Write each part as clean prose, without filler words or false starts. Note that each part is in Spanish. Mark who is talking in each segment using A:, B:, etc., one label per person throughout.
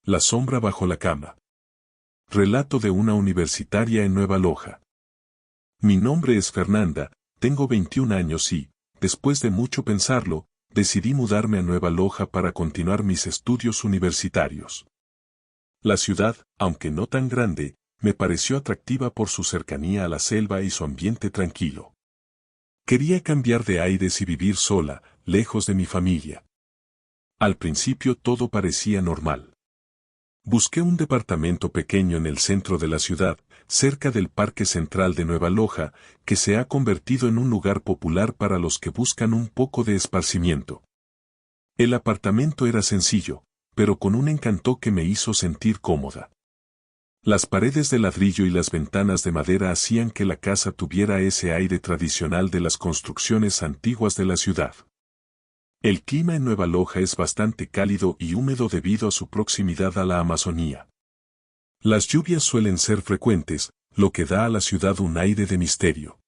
A: La sombra bajo la cama. Relato de una universitaria en Nueva Loja. Mi nombre es Fernanda, tengo 21 años y, después de mucho pensarlo, decidí mudarme a Nueva Loja para continuar mis estudios universitarios. La ciudad, aunque no tan grande, me pareció atractiva por su cercanía a la selva y su ambiente tranquilo. Quería cambiar de aires y vivir sola, lejos de mi familia. Al principio todo parecía normal. Busqué un departamento pequeño en el centro de la ciudad, cerca del Parque Central de Nueva Loja, que se ha convertido en un lugar popular para los que buscan un poco de esparcimiento. El apartamento era sencillo, pero con un encanto que me hizo sentir cómoda. Las paredes de ladrillo y las ventanas de madera hacían que la casa tuviera ese aire tradicional de las construcciones antiguas de la ciudad. El clima en Nueva Loja es bastante cálido y húmedo debido a su proximidad a la Amazonía. Las lluvias suelen ser frecuentes, lo que da a la ciudad un aire de misterio.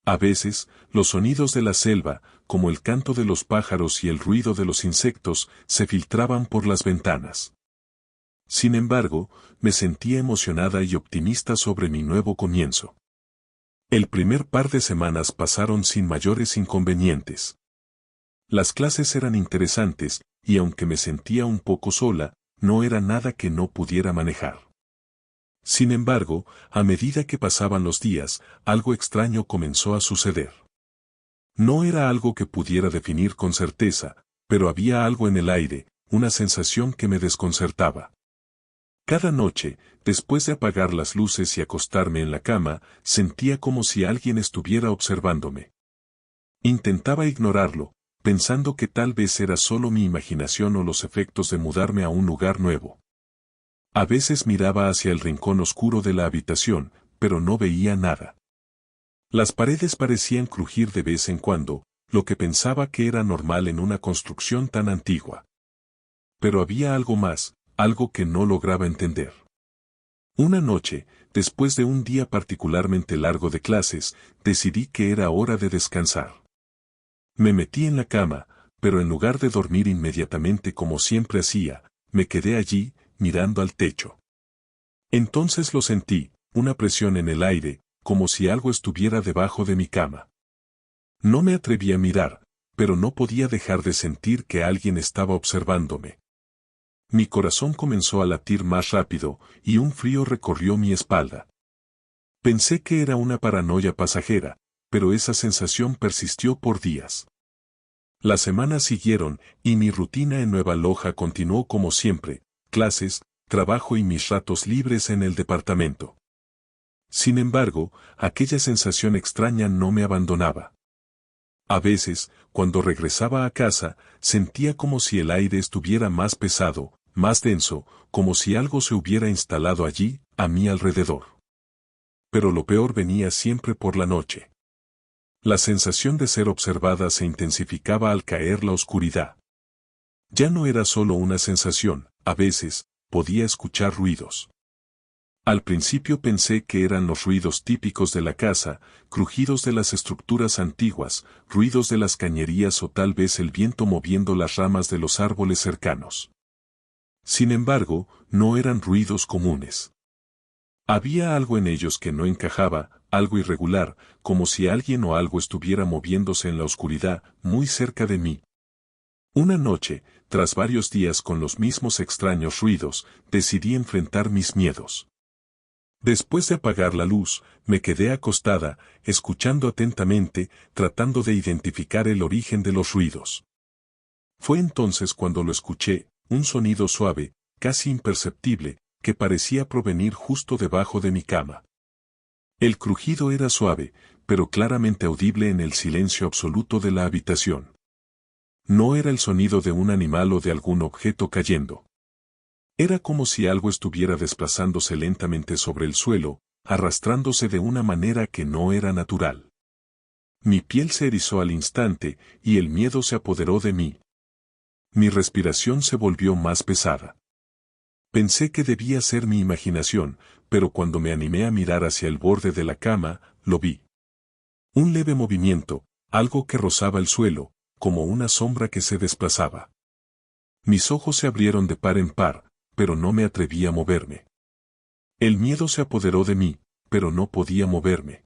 A: A veces, los sonidos de la selva, como el canto de los pájaros y el ruido de los insectos, se filtraban por las ventanas. Sin embargo, me sentía emocionada y optimista sobre mi nuevo comienzo. El primer par de semanas pasaron sin mayores inconvenientes. Las clases eran interesantes, y aunque me sentía un poco sola, no era nada que no pudiera manejar. Sin embargo, a medida que pasaban los días, algo extraño comenzó a suceder. No era algo que pudiera definir con certeza, pero había algo en el aire, una sensación que me desconcertaba. Cada noche, después de apagar las luces y acostarme en la cama, sentía como si alguien estuviera observándome. Intentaba ignorarlo, pensando que tal vez era solo mi imaginación o los efectos de mudarme a un lugar nuevo. A veces miraba hacia el rincón oscuro de la habitación, pero no veía nada. Las paredes parecían crujir de vez en cuando, lo que pensaba que era normal en una construcción tan antigua. Pero había algo más, algo que no lograba entender. Una noche, después de un día particularmente largo de clases, decidí que era hora de descansar. Me metí en la cama, pero en lugar de dormir inmediatamente como siempre hacía, me quedé allí, mirando al techo. Entonces lo sentí, una presión en el aire, como si algo estuviera debajo de mi cama. No me atreví a mirar, pero no podía dejar de sentir que alguien estaba observándome. Mi corazón comenzó a latir más rápido, y un frío recorrió mi espalda. Pensé que era una paranoia pasajera, pero esa sensación persistió por días. Las semanas siguieron, y mi rutina en Nueva Loja continuó como siempre, clases, trabajo y mis ratos libres en el departamento. Sin embargo, aquella sensación extraña no me abandonaba. A veces, cuando regresaba a casa, sentía como si el aire estuviera más pesado, más denso, como si algo se hubiera instalado allí, a mi alrededor. Pero lo peor venía siempre por la noche. La sensación de ser observada se intensificaba al caer la oscuridad. Ya no era solo una sensación, a veces, podía escuchar ruidos. Al principio pensé que eran los ruidos típicos de la casa, crujidos de las estructuras antiguas, ruidos de las cañerías o tal vez el viento moviendo las ramas de los árboles cercanos. Sin embargo, no eran ruidos comunes. Había algo en ellos que no encajaba, algo irregular, como si alguien o algo estuviera moviéndose en la oscuridad, muy cerca de mí. Una noche, tras varios días con los mismos extraños ruidos, decidí enfrentar mis miedos. Después de apagar la luz, me quedé acostada, escuchando atentamente, tratando de identificar el origen de los ruidos. Fue entonces cuando lo escuché, un sonido suave, casi imperceptible, que parecía provenir justo debajo de mi cama. El crujido era suave, pero claramente audible en el silencio absoluto de la habitación. No era el sonido de un animal o de algún objeto cayendo. Era como si algo estuviera desplazándose lentamente sobre el suelo, arrastrándose de una manera que no era natural. Mi piel se erizó al instante, y el miedo se apoderó de mí. Mi respiración se volvió más pesada. Pensé que debía ser mi imaginación, pero cuando me animé a mirar hacia el borde de la cama, lo vi. Un leve movimiento, algo que rozaba el suelo, como una sombra que se desplazaba. Mis ojos se abrieron de par en par, pero no me atreví a moverme. El miedo se apoderó de mí, pero no podía moverme.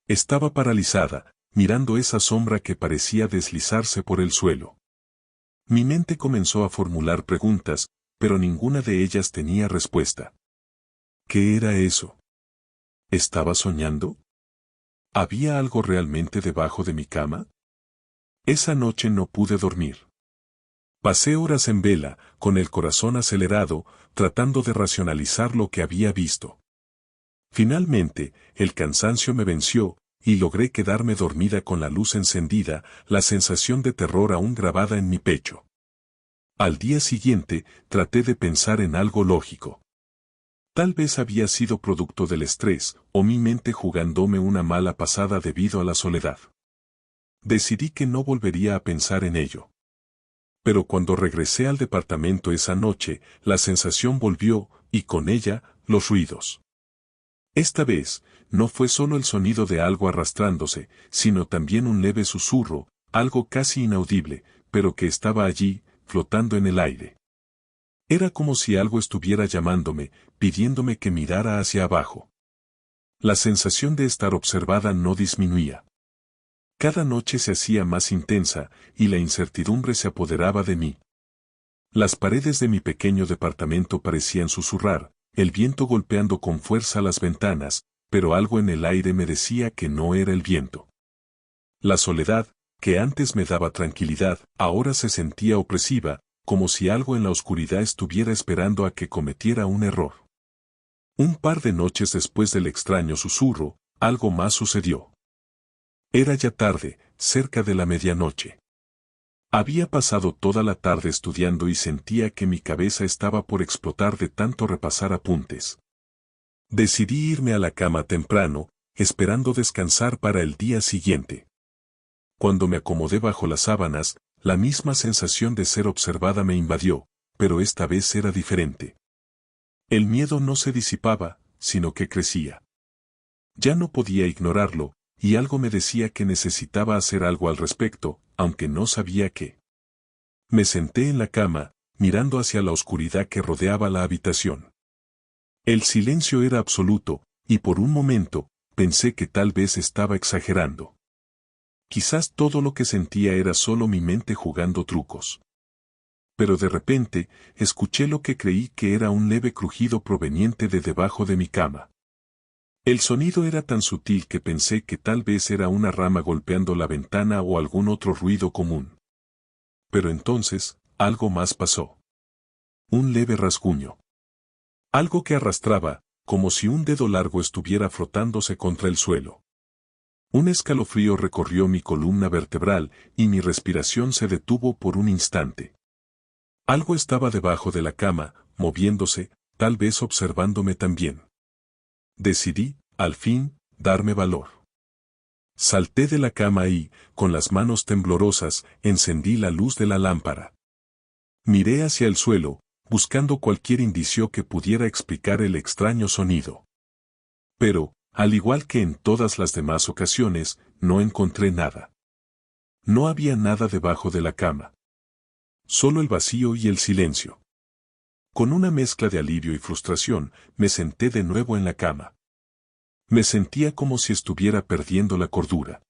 A: Estaba paralizada, mirando esa sombra que parecía deslizarse por el suelo. Mi mente comenzó a formular preguntas, pero ninguna de ellas tenía respuesta. ¿Qué era eso? ¿Estaba soñando? ¿Había algo realmente debajo de mi cama? Esa noche no pude dormir. Pasé horas en vela, con el corazón acelerado, tratando de racionalizar lo que había visto. Finalmente, el cansancio me venció, y logré quedarme dormida con la luz encendida, la sensación de terror aún grabada en mi pecho. Al día siguiente, traté de pensar en algo lógico. Tal vez había sido producto del estrés, o mi mente jugándome una mala pasada debido a la soledad. Decidí que no volvería a pensar en ello. Pero cuando regresé al departamento esa noche, la sensación volvió, y con ella, los ruidos. Esta vez, no fue solo el sonido de algo arrastrándose, sino también un leve susurro, algo casi inaudible, pero que estaba allí, flotando en el aire. Era como si algo estuviera llamándome, pidiéndome que mirara hacia abajo. La sensación de estar observada no disminuía. Cada noche se hacía más intensa, y la incertidumbre se apoderaba de mí. Las paredes de mi pequeño departamento parecían susurrar, el viento golpeando con fuerza las ventanas, pero algo en el aire me decía que no era el viento. La soledad, que antes me daba tranquilidad, ahora se sentía opresiva, como si algo en la oscuridad estuviera esperando a que cometiera un error. Un par de noches después del extraño susurro, algo más sucedió. Era ya tarde, cerca de la medianoche. Había pasado toda la tarde estudiando y sentía que mi cabeza estaba por explotar de tanto repasar apuntes. Decidí irme a la cama temprano, esperando descansar para el día siguiente. Cuando me acomodé bajo las sábanas, la misma sensación de ser observada me invadió, pero esta vez era diferente. El miedo no se disipaba, sino que crecía. Ya no podía ignorarlo, y algo me decía que necesitaba hacer algo al respecto, aunque no sabía qué. Me senté en la cama, mirando hacia la oscuridad que rodeaba la habitación. El silencio era absoluto, y por un momento, pensé que tal vez estaba exagerando. Quizás todo lo que sentía era solo mi mente jugando trucos. Pero de repente, escuché lo que creí que era un leve crujido proveniente de debajo de mi cama. El sonido era tan sutil que pensé que tal vez era una rama golpeando la ventana o algún otro ruido común. Pero entonces, algo más pasó. Un leve rasguño. Algo que arrastraba, como si un dedo largo estuviera frotándose contra el suelo. Un escalofrío recorrió mi columna vertebral, y mi respiración se detuvo por un instante. Algo estaba debajo de la cama, moviéndose, tal vez observándome también. Decidí, al fin, darme valor. Salté de la cama y, con las manos temblorosas, encendí la luz de la lámpara. Miré hacia el suelo, buscando cualquier indicio que pudiera explicar el extraño sonido. Pero, al igual que en todas las demás ocasiones, no encontré nada. No había nada debajo de la cama. Solo el vacío y el silencio. Con una mezcla de alivio y frustración, me senté de nuevo en la cama. Me sentía como si estuviera perdiendo la cordura.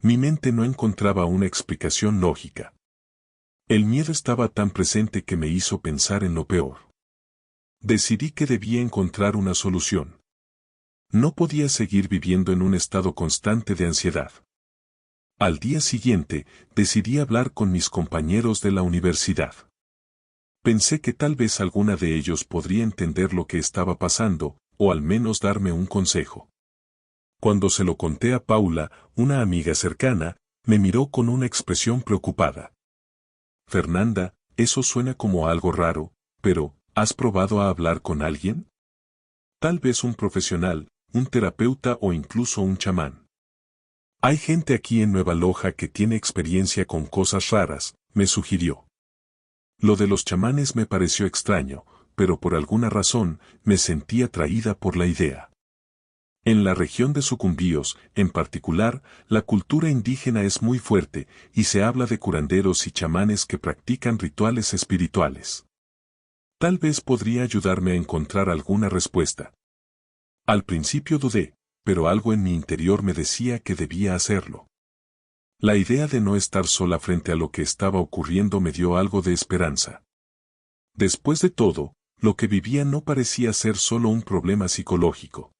A: Mi mente no encontraba una explicación lógica. El miedo estaba tan presente que me hizo pensar en lo peor. Decidí que debía encontrar una solución. No podía seguir viviendo en un estado constante de ansiedad. Al día siguiente, decidí hablar con mis compañeros de la universidad. Pensé que tal vez alguna de ellos podría entender lo que estaba pasando, o al menos darme un consejo. Cuando se lo conté a Paula, una amiga cercana, me miró con una expresión preocupada. Fernanda, eso suena como algo raro, pero, ¿has probado a hablar con alguien? Tal vez un profesional, un terapeuta o incluso un chamán. Hay gente aquí en Nueva Loja que tiene experiencia con cosas raras, me sugirió. Lo de los chamanes me pareció extraño, pero por alguna razón, me sentí atraída por la idea. En la región de Sucumbíos, en particular, la cultura indígena es muy fuerte, y se habla de curanderos y chamanes que practican rituales espirituales. Tal vez podría ayudarme a encontrar alguna respuesta. Al principio dudé, pero algo en mi interior me decía que debía hacerlo. La idea de no estar sola frente a lo que estaba ocurriendo me dio algo de esperanza. Después de todo, lo que vivía no parecía ser solo un problema psicológico.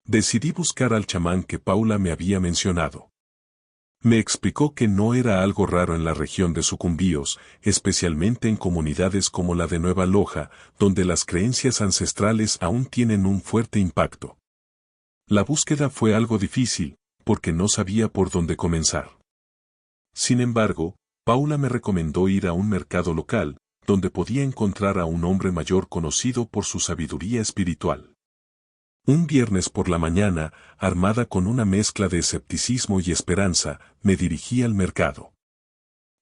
A: Decidí buscar al chamán que Paula me había mencionado. Me explicó que no era algo raro en la región de Sucumbíos, especialmente en comunidades como la de Nueva Loja, donde las creencias ancestrales aún tienen un fuerte impacto. La búsqueda fue algo difícil, porque no sabía por dónde comenzar. Sin embargo, Paula me recomendó ir a un mercado local, donde podía encontrar a un hombre mayor conocido por su sabiduría espiritual. Un viernes por la mañana, armada con una mezcla de escepticismo y esperanza, me dirigí al mercado.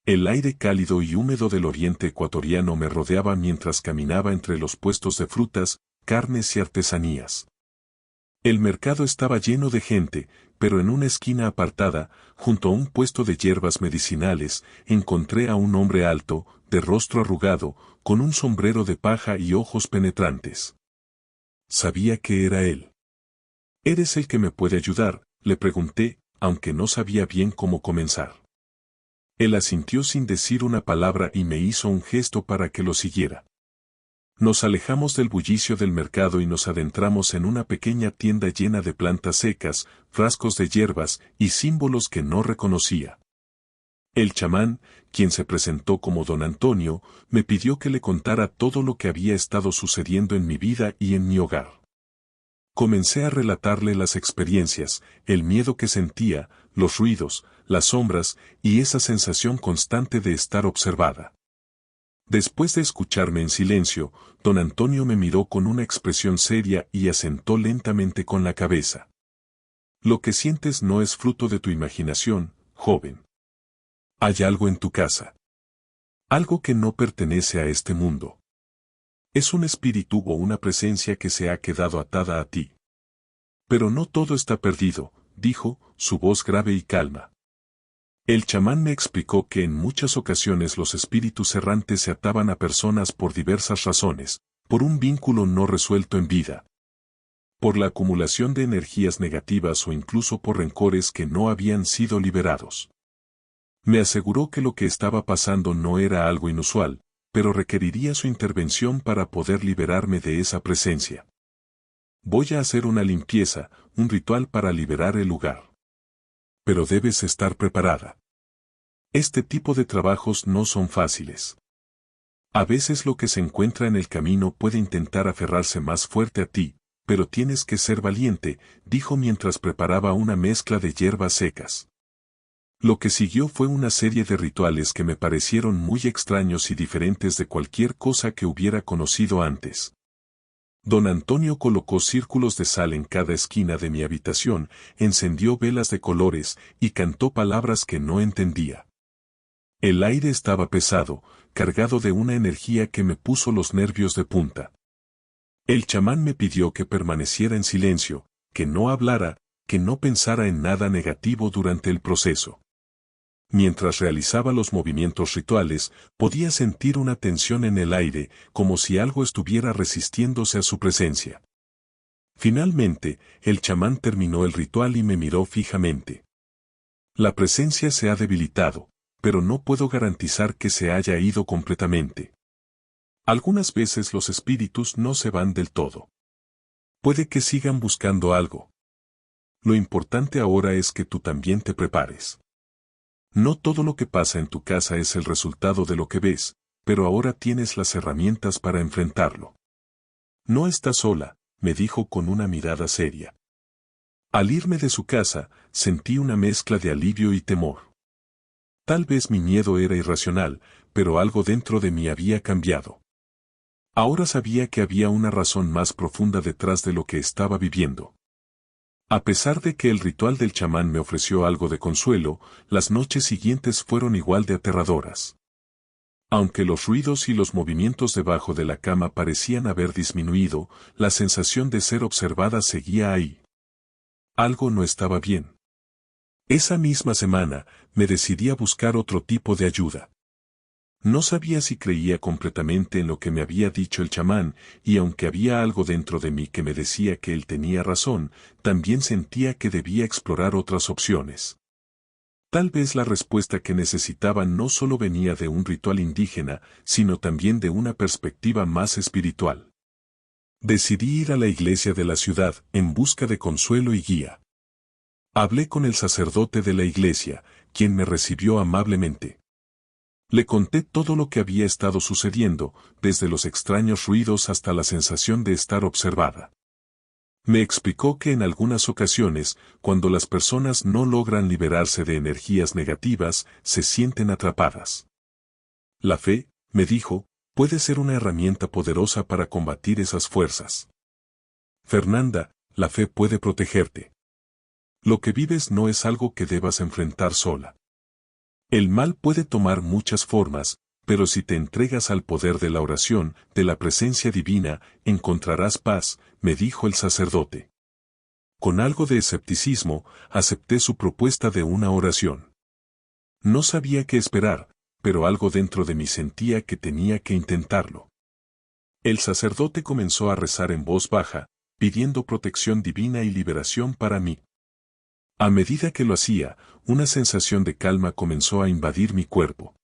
A: El aire cálido y húmedo del oriente ecuatoriano me rodeaba mientras caminaba entre los puestos de frutas, carnes y artesanías. El mercado estaba lleno de gente, pero en una esquina apartada, junto a un puesto de hierbas medicinales, encontré a un hombre alto, de rostro arrugado, con un sombrero de paja y ojos penetrantes. Sabía que era él. ¿Eres el que me puede ayudar?, le pregunté, aunque no sabía bien cómo comenzar. Él asintió sin decir una palabra y me hizo un gesto para que lo siguiera. Nos alejamos del bullicio del mercado y nos adentramos en una pequeña tienda llena de plantas secas, frascos de hierbas y símbolos que no reconocía. El chamán, quien se presentó como don Antonio, me pidió que le contara todo lo que había estado sucediendo en mi vida y en mi hogar. Comencé a relatarle las experiencias, el miedo que sentía, los ruidos, las sombras y esa sensación constante de estar observada. Después de escucharme en silencio, don Antonio me miró con una expresión seria y asentó lentamente con la cabeza. Lo que sientes no es fruto de tu imaginación, joven. Hay algo en tu casa. Algo que no pertenece a este mundo. Es un espíritu o una presencia que se ha quedado atada a ti. Pero no todo está perdido, dijo, su voz grave y calma. El chamán me explicó que en muchas ocasiones los espíritus errantes se ataban a personas por diversas razones, por un vínculo no resuelto en vida, por la acumulación de energías negativas o incluso por rencores que no habían sido liberados. Me aseguró que lo que estaba pasando no era algo inusual, pero requeriría su intervención para poder liberarme de esa presencia. Voy a hacer una limpieza, un ritual para liberar el lugar. Pero debes estar preparada. Este tipo de trabajos no son fáciles. A veces lo que se encuentra en el camino puede intentar aferrarse más fuerte a ti, pero tienes que ser valiente, dijo mientras preparaba una mezcla de hierbas secas. Lo que siguió fue una serie de rituales que me parecieron muy extraños y diferentes de cualquier cosa que hubiera conocido antes. Don Antonio colocó círculos de sal en cada esquina de mi habitación, encendió velas de colores y cantó palabras que no entendía. El aire estaba pesado, cargado de una energía que me puso los nervios de punta. El chamán me pidió que permaneciera en silencio, que no hablara, que no pensara en nada negativo durante el proceso. Mientras realizaba los movimientos rituales, podía sentir una tensión en el aire, como si algo estuviera resistiéndose a su presencia. Finalmente, el chamán terminó el ritual y me miró fijamente. La presencia se ha debilitado, pero no puedo garantizar que se haya ido completamente. Algunas veces los espíritus no se van del todo. Puede que sigan buscando algo. Lo importante ahora es que tú también te prepares. No todo lo que pasa en tu casa es el resultado de lo que ves, pero ahora tienes las herramientas para enfrentarlo. No estás sola, me dijo con una mirada seria. Al irme de su casa, sentí una mezcla de alivio y temor. Tal vez mi miedo era irracional, pero algo dentro de mí había cambiado. Ahora sabía que había una razón más profunda detrás de lo que estaba viviendo. A pesar de que el ritual del chamán me ofreció algo de consuelo, las noches siguientes fueron igual de aterradoras. Aunque los ruidos y los movimientos debajo de la cama parecían haber disminuido, la sensación de ser observada seguía ahí. Algo no estaba bien. Esa misma semana, me decidí a buscar otro tipo de ayuda. No sabía si creía completamente en lo que me había dicho el chamán, y aunque había algo dentro de mí que me decía que él tenía razón, también sentía que debía explorar otras opciones. Tal vez la respuesta que necesitaba no solo venía de un ritual indígena, sino también de una perspectiva más espiritual. Decidí ir a la iglesia de la ciudad en busca de consuelo y guía. Hablé con el sacerdote de la iglesia, quien me recibió amablemente. Le conté todo lo que había estado sucediendo, desde los extraños ruidos hasta la sensación de estar observada. Me explicó que en algunas ocasiones, cuando las personas no logran liberarse de energías negativas, se sienten atrapadas. La fe, me dijo, puede ser una herramienta poderosa para combatir esas fuerzas. Fernanda, la fe puede protegerte. Lo que vives no es algo que debas enfrentar sola. El mal puede tomar muchas formas, pero si te entregas al poder de la oración, de la presencia divina, encontrarás paz, me dijo el sacerdote. Con algo de escepticismo, acepté su propuesta de una oración. No sabía qué esperar, pero algo dentro de mí sentía que tenía que intentarlo. El sacerdote comenzó a rezar en voz baja, pidiendo protección divina y liberación para mí. A medida que lo hacía, una sensación de calma comenzó a invadir mi cuerpo.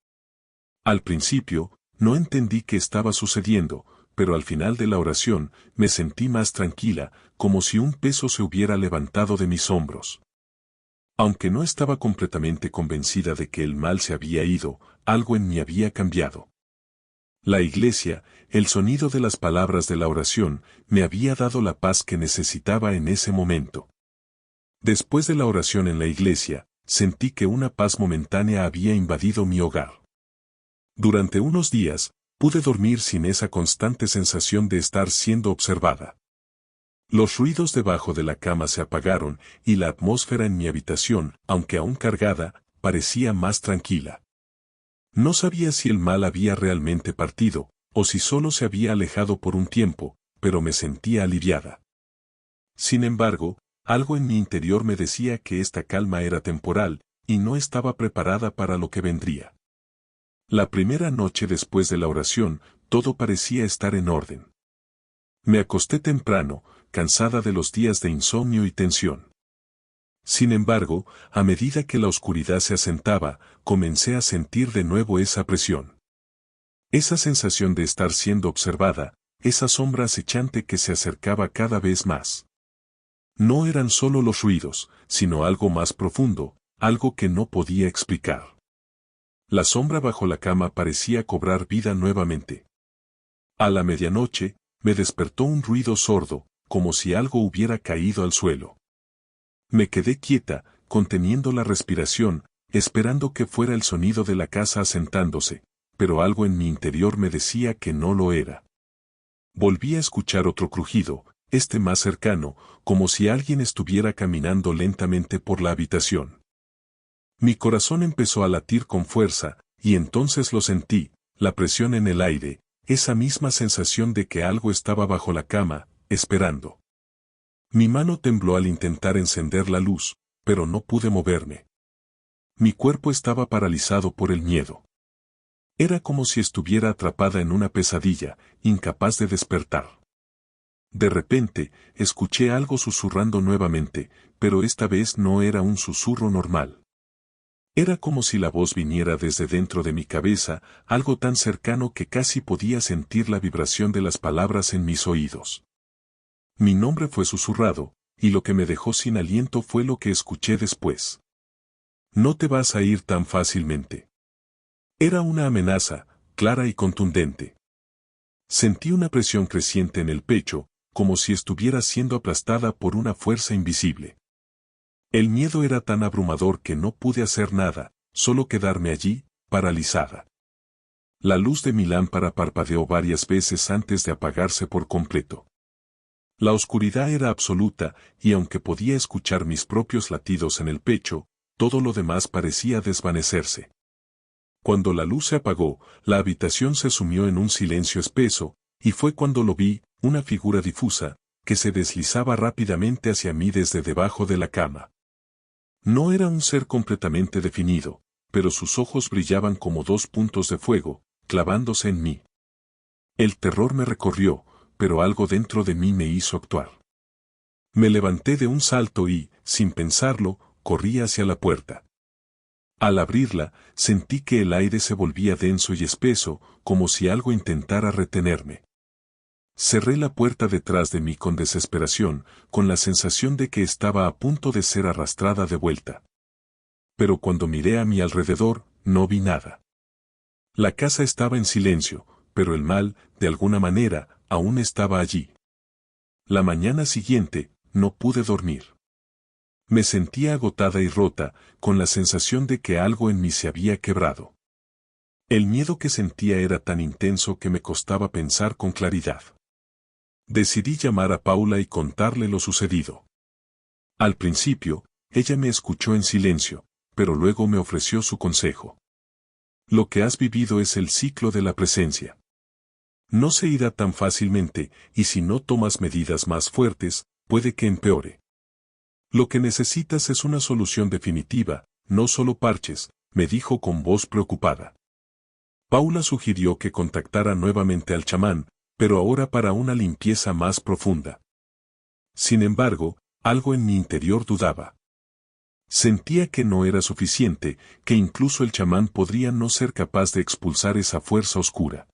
A: Al principio, no entendí qué estaba sucediendo, pero al final de la oración, me sentí más tranquila, como si un peso se hubiera levantado de mis hombros. Aunque no estaba completamente convencida de que el mal se había ido, algo en mí había cambiado. La iglesia, el sonido de las palabras de la oración, me había dado la paz que necesitaba en ese momento. Después de la oración en la iglesia, sentí que una paz momentánea había invadido mi hogar. Durante unos días, pude dormir sin esa constante sensación de estar siendo observada. Los ruidos debajo de la cama se apagaron y la atmósfera en mi habitación, aunque aún cargada, parecía más tranquila. No sabía si el mal había realmente partido, o si solo se había alejado por un tiempo, pero me sentía aliviada. Sin embargo, algo en mi interior me decía que esta calma era temporal, y no estaba preparada para lo que vendría. La primera noche después de la oración, todo parecía estar en orden. Me acosté temprano, cansada de los días de insomnio y tensión. Sin embargo, a medida que la oscuridad se asentaba, comencé a sentir de nuevo esa presión. Esa sensación de estar siendo observada, esa sombra acechante que se acercaba cada vez más. No eran solo los ruidos, sino algo más profundo, algo que no podía explicar. La sombra bajo la cama parecía cobrar vida nuevamente. A la medianoche, me despertó un ruido sordo, como si algo hubiera caído al suelo. Me quedé quieta, conteniendo la respiración, esperando que fuera el sonido de la casa asentándose, pero algo en mi interior me decía que no lo era. Volví a escuchar otro crujido, este más cercano, como si alguien estuviera caminando lentamente por la habitación. Mi corazón empezó a latir con fuerza, y entonces lo sentí, la presión en el aire, esa misma sensación de que algo estaba bajo la cama, esperando. Mi mano tembló al intentar encender la luz, pero no pude moverme. Mi cuerpo estaba paralizado por el miedo. Era como si estuviera atrapada en una pesadilla, incapaz de despertar. De repente, escuché algo susurrando nuevamente, pero esta vez no era un susurro normal. Era como si la voz viniera desde dentro de mi cabeza, algo tan cercano que casi podía sentir la vibración de las palabras en mis oídos. Mi nombre fue susurrado, y lo que me dejó sin aliento fue lo que escuché después. No te vas a ir tan fácilmente. Era una amenaza, clara y contundente. Sentí una presión creciente en el pecho, como si estuviera siendo aplastada por una fuerza invisible. El miedo era tan abrumador que no pude hacer nada, solo quedarme allí, paralizada. La luz de mi lámpara parpadeó varias veces antes de apagarse por completo. La oscuridad era absoluta, y aunque podía escuchar mis propios latidos en el pecho, todo lo demás parecía desvanecerse. Cuando la luz se apagó, la habitación se sumió en un silencio espeso, y fue cuando lo vi, una figura difusa, que se deslizaba rápidamente hacia mí desde debajo de la cama. No era un ser completamente definido, pero sus ojos brillaban como dos puntos de fuego, clavándose en mí. El terror me recorrió, pero algo dentro de mí me hizo actuar. Me levanté de un salto y, sin pensarlo, corrí hacia la puerta. Al abrirla, sentí que el aire se volvía denso y espeso, como si algo intentara retenerme. Cerré la puerta detrás de mí con desesperación, con la sensación de que estaba a punto de ser arrastrada de vuelta. Pero cuando miré a mi alrededor, no vi nada. La casa estaba en silencio, pero el mal, de alguna manera, aún estaba allí. La mañana siguiente, no pude dormir. Me sentía agotada y rota, con la sensación de que algo en mí se había quebrado. El miedo que sentía era tan intenso que me costaba pensar con claridad. Decidí llamar a Paula y contarle lo sucedido. Al principio, ella me escuchó en silencio, pero luego me ofreció su consejo. Lo que has vivido es el ciclo de la presencia. No se irá tan fácilmente, y si no tomas medidas más fuertes, puede que empeore. Lo que necesitas es una solución definitiva, no solo parches, me dijo con voz preocupada. Paula sugirió que contactara nuevamente al chamán, pero ahora para una limpieza más profunda. Sin embargo, algo en mi interior dudaba. Sentía que no era suficiente, que incluso el chamán podría no ser capaz de expulsar esa fuerza oscura.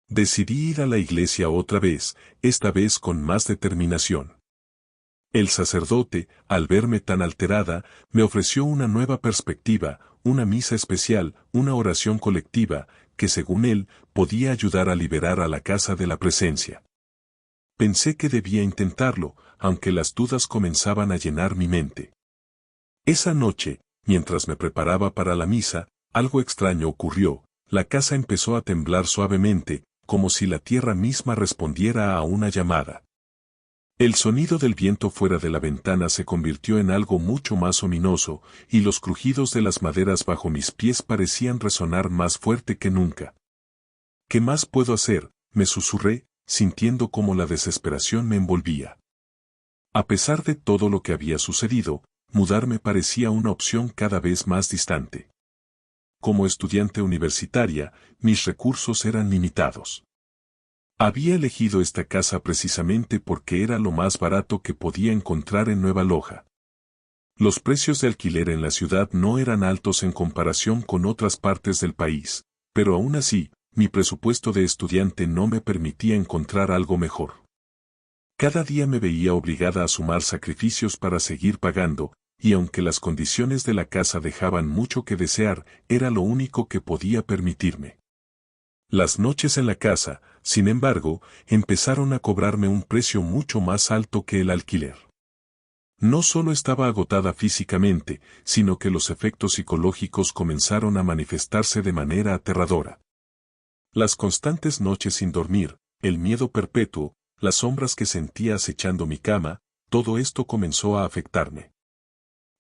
A: Decidí ir a la iglesia otra vez, esta vez con más determinación. El sacerdote, al verme tan alterada, me ofreció una nueva perspectiva, una misa especial, una oración colectiva, que según él, podía ayudar a liberar a la casa de la presencia. Pensé que debía intentarlo, aunque las dudas comenzaban a llenar mi mente. Esa noche, mientras me preparaba para la misa, algo extraño ocurrió, la casa empezó a temblar suavemente, como si la tierra misma respondiera a una llamada. El sonido del viento fuera de la ventana se convirtió en algo mucho más ominoso, y los crujidos de las maderas bajo mis pies parecían resonar más fuerte que nunca. ¿Qué más puedo hacer?, me susurré, sintiendo cómo la desesperación me envolvía. A pesar de todo lo que había sucedido, mudarme parecía una opción cada vez más distante. Como estudiante universitaria, mis recursos eran limitados. Había elegido esta casa precisamente porque era lo más barato que podía encontrar en Nueva Loja. Los precios de alquiler en la ciudad no eran altos en comparación con otras partes del país, pero aún así, mi presupuesto de estudiante no me permitía encontrar algo mejor. Cada día me veía obligada a sumar sacrificios para seguir pagando, y aunque las condiciones de la casa dejaban mucho que desear, era lo único que podía permitirme. Las noches en la casa, sin embargo, empezaron a cobrarme un precio mucho más alto que el alquiler. No solo estaba agotada físicamente, sino que los efectos psicológicos comenzaron a manifestarse de manera aterradora. Las constantes noches sin dormir, el miedo perpetuo, las sombras que sentía acechando mi cama, todo esto comenzó a afectarme.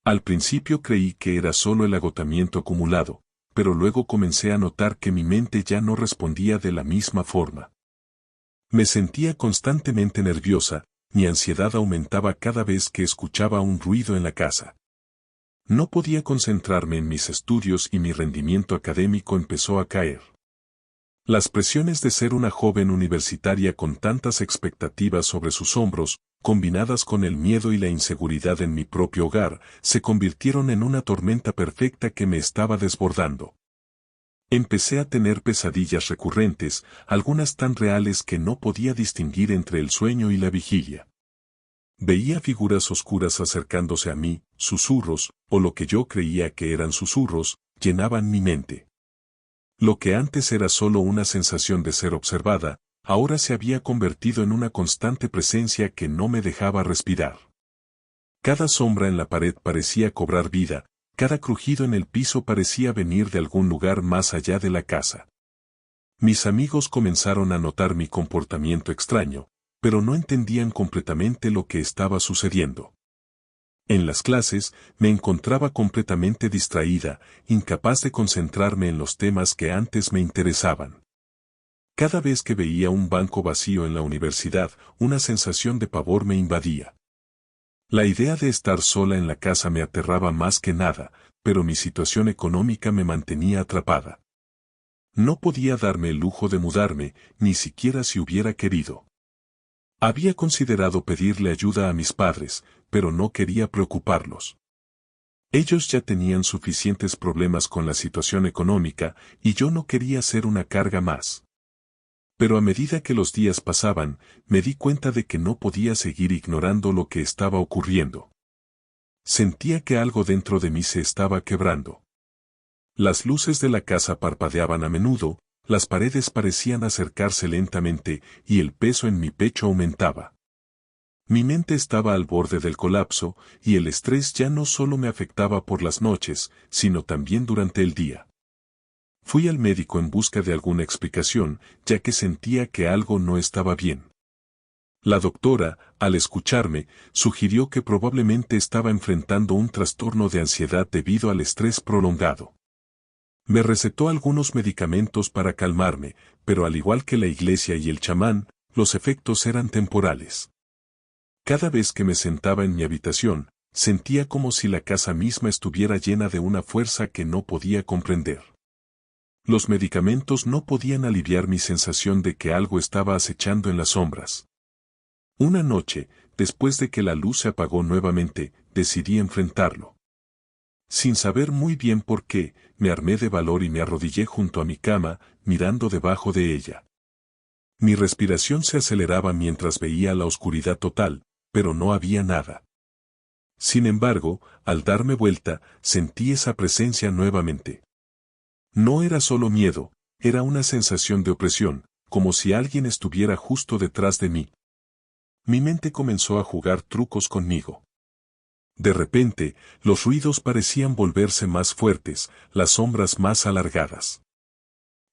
A: Al principio creí que era solo el agotamiento acumulado, pero luego comencé a notar que mi mente ya no respondía de la misma forma. Me sentía constantemente nerviosa, mi ansiedad aumentaba cada vez que escuchaba un ruido en la casa. No podía concentrarme en mis estudios y mi rendimiento académico empezó a caer. Las presiones de ser una joven universitaria con tantas expectativas sobre sus hombros, combinadas con el miedo y la inseguridad en mi propio hogar, se convirtieron en una tormenta perfecta que me estaba desbordando. Empecé a tener pesadillas recurrentes, algunas tan reales que no podía distinguir entre el sueño y la vigilia. Veía figuras oscuras acercándose a mí, susurros, o lo que yo creía que eran susurros, llenaban mi mente. Lo que antes era solo una sensación de ser observada, ahora se había convertido en una constante presencia que no me dejaba respirar. Cada sombra en la pared parecía cobrar vida, cada crujido en el piso parecía venir de algún lugar más allá de la casa. Mis amigos comenzaron a notar mi comportamiento extraño, pero no entendían completamente lo que estaba sucediendo. En las clases, me encontraba completamente distraída, incapaz de concentrarme en los temas que antes me interesaban. Cada vez que veía un banco vacío en la universidad, una sensación de pavor me invadía. La idea de estar sola en la casa me aterraba más que nada, pero mi situación económica me mantenía atrapada. No podía darme el lujo de mudarme, ni siquiera si hubiera querido. Había considerado pedirle ayuda a mis padres, pero no quería preocuparlos. Ellos ya tenían suficientes problemas con la situación económica y yo no quería ser una carga más. Pero a medida que los días pasaban, me di cuenta de que no podía seguir ignorando lo que estaba ocurriendo. Sentía que algo dentro de mí se estaba quebrando. Las luces de la casa parpadeaban a menudo, las paredes parecían acercarse lentamente y el peso en mi pecho aumentaba. Mi mente estaba al borde del colapso y el estrés ya no solo me afectaba por las noches, sino también durante el día. Fui al médico en busca de alguna explicación, ya que sentía que algo no estaba bien. La doctora, al escucharme, sugirió que probablemente estaba enfrentando un trastorno de ansiedad debido al estrés prolongado. Me recetó algunos medicamentos para calmarme, pero al igual que la iglesia y el chamán, los efectos eran temporales. Cada vez que me sentaba en mi habitación, sentía como si la casa misma estuviera llena de una fuerza que no podía comprender. Los medicamentos no podían aliviar mi sensación de que algo estaba acechando en las sombras. Una noche, después de que la luz se apagó nuevamente, decidí enfrentarlo. Sin saber muy bien por qué, me armé de valor y me arrodillé junto a mi cama, mirando debajo de ella. Mi respiración se aceleraba mientras veía la oscuridad total, pero no había nada. Sin embargo, al darme vuelta, sentí esa presencia nuevamente. No era solo miedo, era una sensación de opresión, como si alguien estuviera justo detrás de mí. Mi mente comenzó a jugar trucos conmigo. De repente, los ruidos parecían volverse más fuertes, las sombras más alargadas.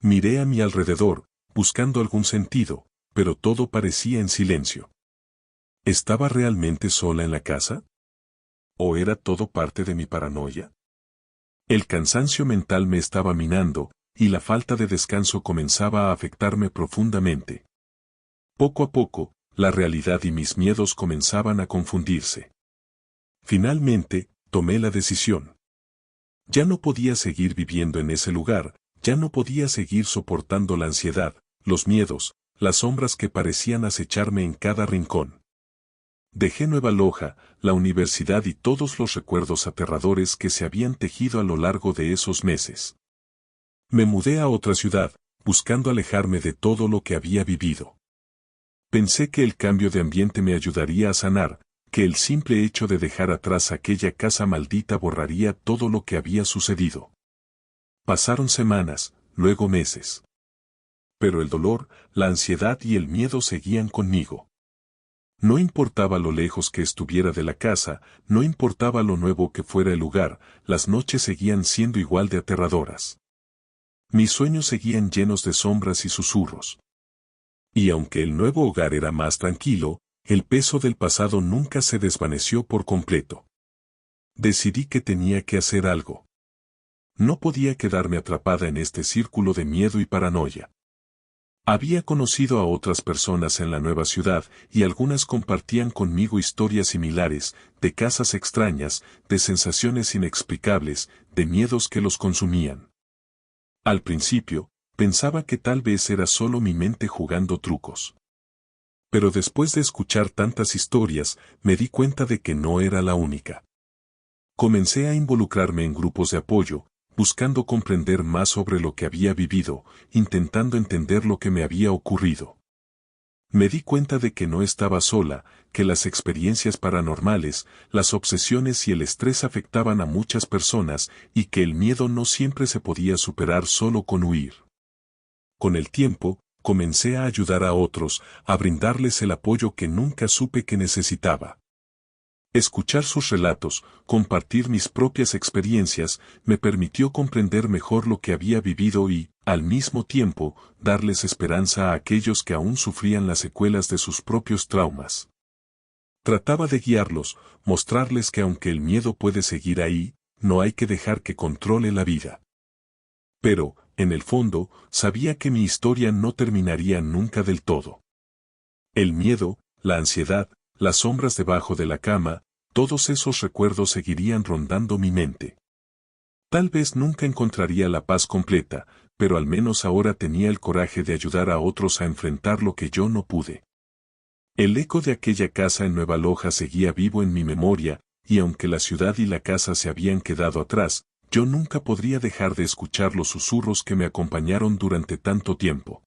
A: Miré a mi alrededor, buscando algún sentido, pero todo parecía en silencio. ¿Estaba realmente sola en la casa? ¿O era todo parte de mi paranoia? El cansancio mental me estaba minando, y la falta de descanso comenzaba a afectarme profundamente. Poco a poco, la realidad y mis miedos comenzaban a confundirse. Finalmente, tomé la decisión. Ya no podía seguir viviendo en ese lugar, ya no podía seguir soportando la ansiedad, los miedos, las sombras que parecían acecharme en cada rincón. Dejé Nueva Loja, la universidad y todos los recuerdos aterradores que se habían tejido a lo largo de esos meses. Me mudé a otra ciudad, buscando alejarme de todo lo que había vivido. Pensé que el cambio de ambiente me ayudaría a sanar, que el simple hecho de dejar atrás aquella casa maldita borraría todo lo que había sucedido. Pasaron semanas, luego meses. Pero el dolor, la ansiedad y el miedo seguían conmigo. No importaba lo lejos que estuviera de la casa, no importaba lo nuevo que fuera el lugar, las noches seguían siendo igual de aterradoras. Mis sueños seguían llenos de sombras y susurros. Y aunque el nuevo hogar era más tranquilo, el peso del pasado nunca se desvaneció por completo. Decidí que tenía que hacer algo. No podía quedarme atrapada en este círculo de miedo y paranoia. Había conocido a otras personas en la nueva ciudad y algunas compartían conmigo historias similares, de casas extrañas, de sensaciones inexplicables, de miedos que los consumían. Al principio, pensaba que tal vez era solo mi mente jugando trucos. Pero después de escuchar tantas historias, me di cuenta de que no era la única. Comencé a involucrarme en grupos de apoyo, buscando comprender más sobre lo que había vivido, intentando entender lo que me había ocurrido. Me di cuenta de que no estaba sola, que las experiencias paranormales, las obsesiones y el estrés afectaban a muchas personas y que el miedo no siempre se podía superar solo con huir. Con el tiempo, comencé a ayudar a otros, a brindarles el apoyo que nunca supe que necesitaba. Escuchar sus relatos, compartir mis propias experiencias, me permitió comprender mejor lo que había vivido y, al mismo tiempo, darles esperanza a aquellos que aún sufrían las secuelas de sus propios traumas. Trataba de guiarlos, mostrarles que aunque el miedo puede seguir ahí, no hay que dejar que controle la vida. Pero, en el fondo, sabía que mi historia no terminaría nunca del todo. El miedo, la ansiedad, las sombras debajo de la cama, todos esos recuerdos seguirían rondando mi mente. Tal vez nunca encontraría la paz completa, pero al menos ahora tenía el coraje de ayudar a otros a enfrentar lo que yo no pude. El eco de aquella casa en Nueva Loja seguía vivo en mi memoria, y aunque la ciudad y la casa se habían quedado atrás, yo nunca podría dejar de escuchar los susurros que me acompañaron durante tanto tiempo.